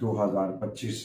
2025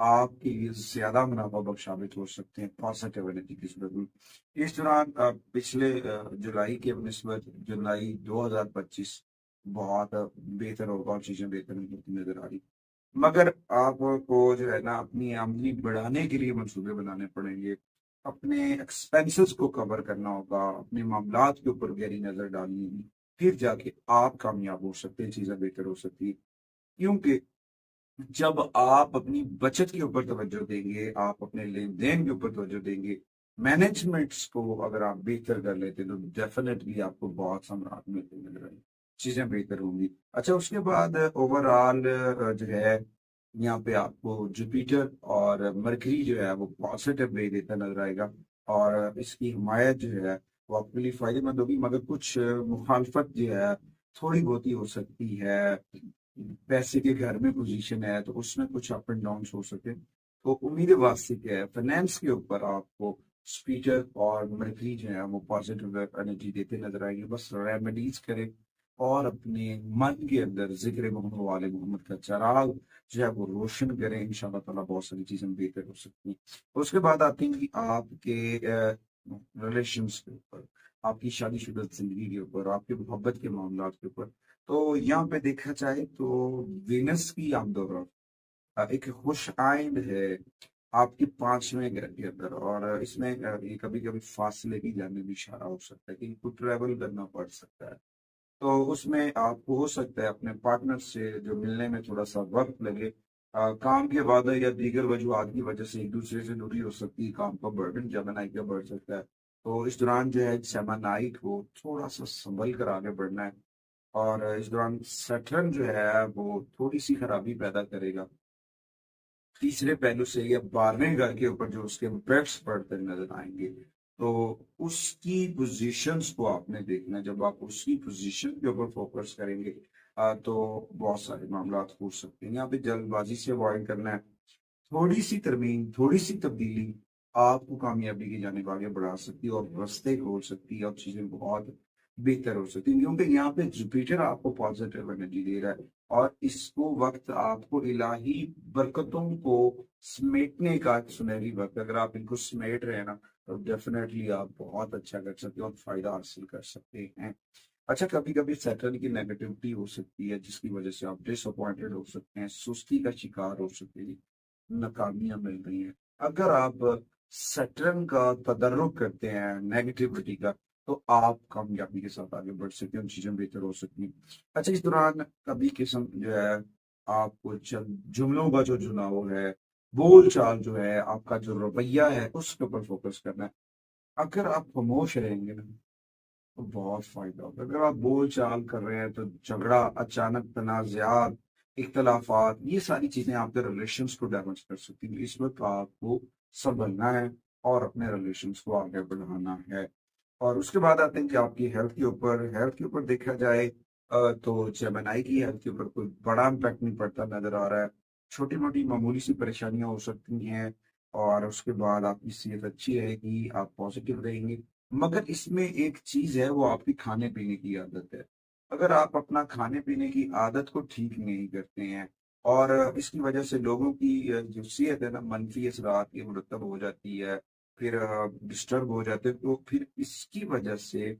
آپ کے لیے زیادہ منافع بخش ثابت ہو سکتے ہیں پازیٹیو انرجی کی صورت میں۔ اس دوران پچھلے جولائی کے نسبت جولائی 2025 بہت بہتر ہوگا اور چیزیں بہتر ہوتی نظر آ رہی، مگر آپ کو جو ہے نا اپنی آمدنی بڑھانے کے لیے منصوبے بنانے پڑیں گے، اپنے ایکسپینسز کو کور کرنا ہوگا، اپنے معاملات کے اوپر گہری نظر ڈالنی ہوگی، پھر جا کے آپ کامیاب ہو سکتے ہیں، چیزیں بہتر ہو سکتی ہیں۔ کیونکہ جب آپ اپنی بچت کے اوپر توجہ دیں گے، آپ اپنے لین دین کے اوپر توجہ دیں گے، مینجمنٹس کو اگر آپ بہتر کر لیتے تو ڈیفینیٹلی آپ کو بہت سمراٹ ملتے نظر آئیں، چیزیں بہتر ہوں گی۔ اچھا، اس کے بعد اوور آل جو ہے یہاں پہ آپ کو جوپیٹر اور مرکری جو ہے وہ پازیٹیو رے دیتا نظر آئے گا، اور اس کی حمایت جو ہے وہ آپ کے لیے فائدے مند ہوگی، مگر کچھ مخالفت جو ہے تھوڑی بہت ہی ہو سکتی ہے۔ پیسے کے گھر میں پوزیشن ہے تو اس میں کچھ اپ اینڈ ڈاؤن ہو سکتے، تو امید واسطے کیا ہے فائنینس کے اوپر آپ کو اسپیٹر اور مرکری جو ہے وہ پازیٹیو انرجی دیتے نظر آئیں گے۔ بس ریمیڈیز کریں اور اپنے من کے اندر ذکر محمد والے محمد کا چراغ جو ہے وہ روشن کریں، انشاءاللہ تعالیٰ بہت ساری چیزیں بہتر ہو سکتی ہیں۔ اس کے بعد آتے ہیں کہ آپ کے ریلیشنس کے اوپر، آپ کی شادی شدہ زندگی کے اوپر، آپ کے محبت کے معاملات کے اوپر۔ تو یہاں پہ دیکھا جائے تو وینس کی آمد و رفت ایک خوش آئند ہے آپ کی 5ویں گھر کے اندر، اور اس میں یہ کبھی کبھی فاصلے کی جانب بھی اشارہ ہو سکتا ہے کہ کچھ ٹریول کرنا پڑ سکتا ہے، تو اس میں آپ کو ہو سکتا ہے اپنے پارٹنر سے جو ملنے میں تھوڑا سا وقت لگے، کام کے وعدے یا دیگر وجوہات کی وجہ سے ایک دوسرے سے دوری ہو سکتی ہے، کام کا برڈن جمنائی کا بڑھ سکتا ہے، تو اس دوران جو ہے جمنائی کو تھوڑا سا سنبھل کر آگے بڑھنا ہے، اور اس دوران سیٹرن جو ہے وہ تھوڑی سی خرابی پیدا کرے گا تیسرے پہلو سے، یا 12ویں گھر کے اوپر جو اس کے امپیکٹس پڑتے نظر آئیں گے، تو اس کی پوزیشنز کو آپ نے دیکھنا ہے۔ جب آپ اس کی پوزیشن کے اوپر فوکس کریں گے تو بہت سارے معاملات ہو سکتے ہیں۔ یہاں پہ جلد بازی سے اوائڈ کرنا ہے، تھوڑی سی ترمیم، تھوڑی سی تبدیلی آپ کو کامیابی کی جانب آگے بڑھا سکتی ہے اور رستے کھول سکتی ہے اور چیزیں بہت بہتر ہو سکتی ہیں، کیونکہ یہاں پہ جوپیٹر آپ کو پازیٹیو انرجی دے رہا ہے، اور اس کو وقت آپ کو الہی برکتوں کو سمیٹنے کا ایک سنہری وقت، اگر آپ ان کو سمیٹ رہے ہیں نا تو ڈیفینیٹلی آپ بہت اچھا کر سکتے ہیں اور فائدہ حاصل کر سکتے ہیں۔ اچھا، کبھی کبھی سیٹرن کی نیگیٹیوٹی ہو سکتی ہے جس کی وجہ سے آپ ڈس اپوائنٹڈ ہو سکتے ہیں، سستی کا شکار ہو سکتے ہیں، ناکامیاں مل رہی ہیں۔ اگر آپ سیٹرن کا تدرک کرتے ہیں نیگیٹیوٹی کا تو آپ کامیابی کے ساتھ آگے بڑھ سکتے ہیں، چیزیں بہتر ہو سکتی ہیں۔ اچھا، اس دوران کبھی قسم جو ہے آپ کو جملوں کا جو چناؤ ہے، بول چال جو ہے، آپ کا جو رویہ ہے اس کے اوپر فوکس کرنا ہے۔ اگر آپ خاموش رہیں گے نا تو بہت فائدہ ہوگا، اگر آپ بول چال کر رہے ہیں تو جھگڑا، اچانک تنازعات، اختلافات، یہ ساری چیزیں آپ کے ریلیشنز کو ڈیمیج کر سکتی ہیں۔ اس وقت آپ کو سنبھلنا ہے اور اپنے ریلیشنز کو آگے بڑھانا ہے۔ اور اس کے بعد آتے ہیں کہ آپ کی ہیلتھ کے اوپر دیکھا جائے تو جیمنائی کی ہیلتھ کے اوپر کوئی بڑا امپیکٹ نہیں پڑتا نظر آ رہا ہے، چھوٹی موٹی معمولی سی پریشانیاں ہو سکتی ہیں، اور اس کے بعد آپ کی صحت اچھی رہے گی، آپ پازیٹیو رہیں گے، مگر اس میں ایک چیز ہے، وہ آپ کی کھانے پینے کی عادت ہے۔ اگر آپ اپنا کھانے پینے کی عادت کو ٹھیک نہیں کرتے ہیں اور اس کی وجہ سے لوگوں کی جو صحت ہے نا منفی اثرات کی مرتب ہو جاتی ہے، پھر ڈسٹرب ہو جاتے ہیں، تو پھر اس کی وجہ سے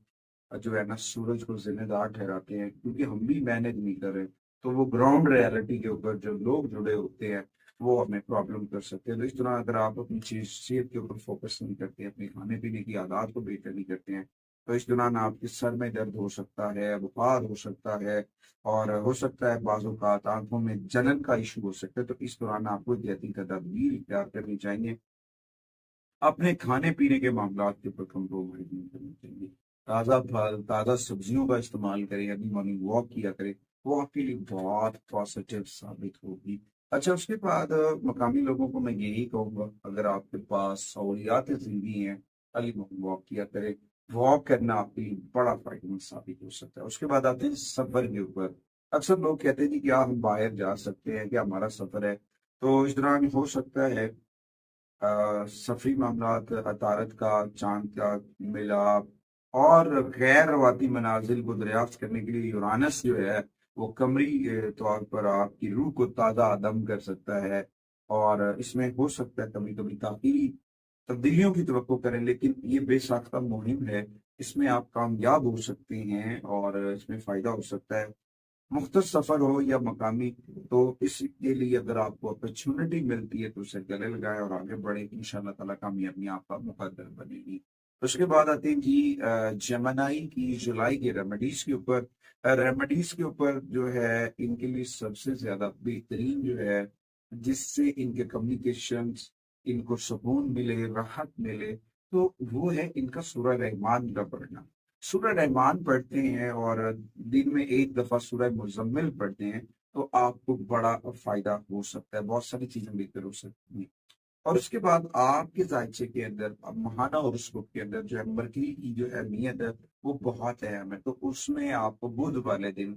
جو ہے نا سورج کو ذمہ دار ٹھہراتے ہیں، کیونکہ ہم بھی مینج نہیں کر رہے، تو وہ گراؤنڈ ریالٹی کے اوپر جو لوگ جڑے ہوتے ہیں وہ ہمیں پرابلم کر سکتے ہیں۔ تو اس طرح اگر آپ اپنی صحت کے اوپر فوکس نہیں کرتے ہیں، اپنے کھانے پینے کی عادات کو بہتر نہیں کرتے ہیں، تو اس دوران آپ کے سر میں درد ہو سکتا ہے، بخار ہو سکتا ہے، اور ہو سکتا ہے بعض اوقات آنکھوں میں جلن کا ایشو ہو سکتا ہے۔ تو اس دوران آپ کو احتیاطی تدابیر اختیار کرنی چاہیے، اپنے کھانے پینے کے معاملات کے اوپر کمپرومائز نہیں کرنا چاہیے، تازہ پھل، تازہ سبزیوں کا استعمال کریں، ابھی مارننگ واک کیا کریں، وہ آپ کے لیے بہت پازیٹیو ثابت ہوگی۔ اچھا، اس کے بعد مقامی لوگوں کو میں یہی کہوں گا، اگر آپ کے پاس سہولیات زندگی ہیں، علی مارننگ واک کیا کریں، واک کرنا آپ کے لیے بڑا فائدہ مند ثابت ہو سکتا ہے۔ اس کے بعد آتے ہیں سفر کے اوپر، اکثر لوگ کہتے ہیں کہ کیا ہم باہر جا سکتے ہیں، کیا ہمارا سفر ہے، تو اس دوران ہو سکتا ہے سفری معاملات، عطارد کا، چاند کا ملاپ اور غیر روایتی منازل کو دریافت کرنے کے لیے یورانس جو ہے وہ قمری طور پر آپ کی روح کو تازہ دم کر سکتا ہے، اور اس میں ہو سکتا ہے کبھی کبھی تاخیری تبدیلیوں کی توقع کریں، لیکن یہ بے ساختہ مہم ہے، اس میں آپ کامیاب ہو سکتے ہیں اور اس میں فائدہ ہو سکتا ہے۔ مختص سفر ہو یا مقامی، تو اس کے لیے اگر آپ کو اپرچونٹی ملتی ہے تو اسے گلے لگائے اور آگے بڑھے، انشاءاللہ تعالیٰ کامیابی آپ کا مقدر بنے گی۔ اس کے بعد آتے ہیں جی جمنائی کی جولائی کے ریمیڈیز کے اوپر۔ ریمیڈیز کے اوپر جو ہے ان کے لیے سب سے زیادہ بہترین جو ہے، جس سے ان کے کمیونیکیشنز، ان کو سکون ملے، راحت ملے، تو وہ ہے ان کا سورہ رحمان کا پڑھنا۔ سورہ رحمان پڑھتے ہیں اور دن میں ایک دفعہ سورہ مزمل پڑھتے ہیں تو آپ کو بڑا فائدہ ہو سکتا ہے، بہت ساری چیزیں بہتر ہو سکتی ہیں۔ اور اس کے بعد آپ کے ذائچے کے اندر ماہانہ ہوراسکوپ کے اندر جو ہے مرکری کی جو اہمیت ہے وہ بہت اہم ہے، تو اس میں آپ کو بدھ والے دن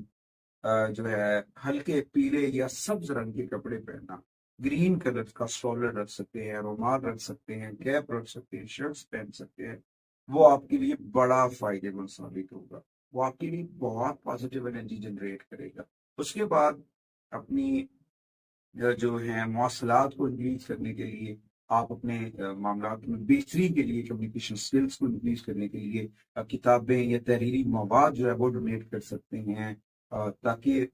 جو ہے ہلکے پیلے یا سبز رنگ کے کپڑے پہننا، گرین کلر کا سٹولر رکھ سکتے ہیں، رومال رکھ سکتے ہیں، کیپ رکھ سکتے ہیں، شرٹس پہن سکتے ہیں، وہ آپ کے لیے بڑا فائدے مند ثابت ہوگا، وہ آپ کے لیے بہت پازیٹیو انرجی جنریٹ کرے گا۔ اس کے بعد اپنی جو ہیں مواصلات کو انکریز کرنے کے لیے، آپ اپنے معاملات میں بہتری کے لیے، کمیونیکیشن سکلز کو انکریز کرنے کے لیے کتابیں یا تحریری مواد جو ہے وہ ڈونیٹ کر سکتے ہیں، تاکہ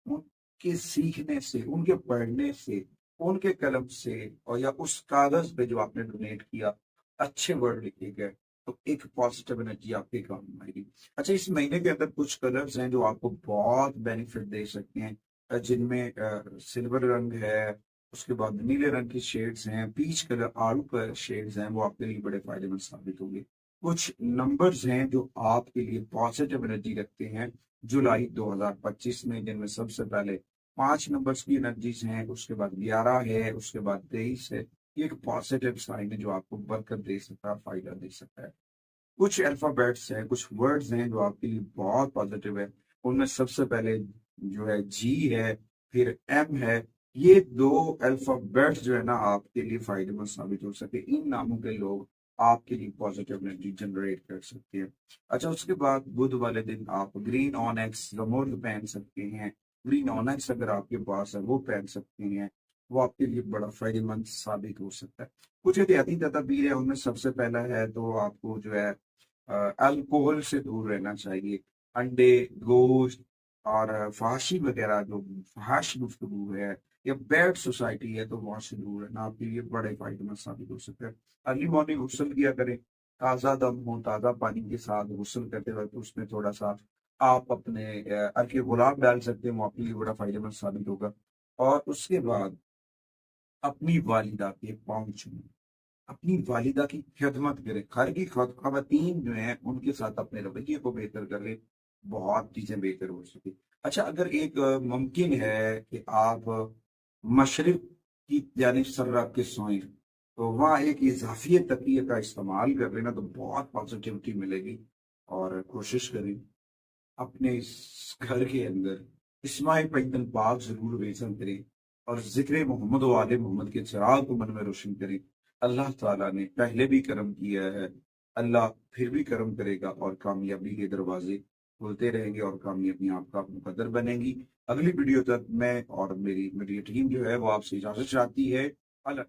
ان کے سیکھنے سے، ان کے پڑھنے سے، ان کے قلم سے، اور یا اس کاغذ پہ جو آپ نے ڈونیٹ کیا اچھے ورڈ لکھے گئے تو ایک پازیٹیو انرجی آپ کے کام آئے گی۔ اچھا، اس مہینے کے اندر کچھ کلرز ہیں جو آپ کو بہت بینیفٹ دے سکتے ہیں، جن میں سلور رنگ ہے، اس کے بعد نیلے رنگ کی شیڈز ہیں، پیچ کلر آڑو کا شیڈز ہیں، وہ آپ کے لیے بڑے فائدے مند ثابت ہوں گے۔ کچھ نمبرز ہیں جو آپ کے لیے پازیٹیو انرجی رکھتے ہیں جولائی 2025 میں، جن میں سب سے پہلے 5 نمبرز کی انرجیز ہیں، اس کے بعد 11 ہے، اس کے بعد 23 ہے۔ یہ ایک پازیٹیو سائن ہے جو آپ کو برکت دے سکتا ہے، فائدہ دے سکتا ہے۔ کچھ الفابیٹس ہیں، کچھ ورڈز ہیں جو آپ کے لیے بہت پازیٹیو ہے، ان میں سب سے پہلے جو ہے جی ہے، پھر ایم ہے۔ یہ دو الفابیٹس جو ہے نا آپ کے لیے فائدے مند ثابت ہو سکتے، ان ناموں کے لوگ آپ کے لیے پازیٹیو انرجی جنریٹ کر سکتے ہیں۔ اچھا، اس کے بعد بدھ والے دن آپ گرین آنیکس زمرد پہن سکتے ہیں، گرین آنیکس اگر آپ کے پاس ہے وہ پہن سکتے ہیں، وہ آپ کے لیے بڑا فائدے مند ثابت ہو سکتا ہے۔ کچھ احتیاطی تدابیر ہیں، ان میں سب سے پہلا ہے تو آپ کو جو ہے الکوہل سے دور رہنا چاہیے، انڈے، گوشت اور فحاشی وغیرہ، جو فحش گفتگو ہے یا بیڈ سوسائٹی ہے تو وہاں سے دور رہنا آپ کے لیے بڑے فائدے مند ثابت ہو سکتا ہے۔ ارلی مارننگ غسل کیا کریں، تازہ دم ہو، تازہ پانی کے ساتھ غسل کرتے وقت اس میں تھوڑا سا آپ اپنے عرق گلاب ڈال سکتے ہیں، وہ آپ کے لیے بڑا فائدے مند ثابت ہوگا۔ اور اس کے بعد اپنی والدہ کے پاؤں چھوئیں، اپنی والدہ کی خدمت کریں، گھر کی خواتین جو ہیں ان کے ساتھ اپنے رویے کو بہتر کریں، بہت چیزیں بہتر ہو سکیں۔ اچھا، اگر ایک ممکن ہے کہ آپ مشرق کی جانب سر رکھ کے سوئیں تو وہاں ایک اضافی تکیے کا استعمال کر لینا تو بہت پازیٹیوٹی ملے گی، اور کوشش کریں اپنے اس گھر کے اندر اسماء پیغمبر پاک ضرور بیچن کریں اور ذکر محمد و آل محمد کے چراغ کو من میں روشن کریں۔ اللہ تعالیٰ نے پہلے بھی کرم کیا ہے، اللہ پھر بھی کرم کرے گا، اور کامیابی کے دروازے کھلتے رہیں گے اور کامیابی آپ کا مقدر بنے گی۔ اگلی ویڈیو تک میں اور میری ٹیم جو ہے وہ آپ سے اجازت چاہتی ہے۔ اللہ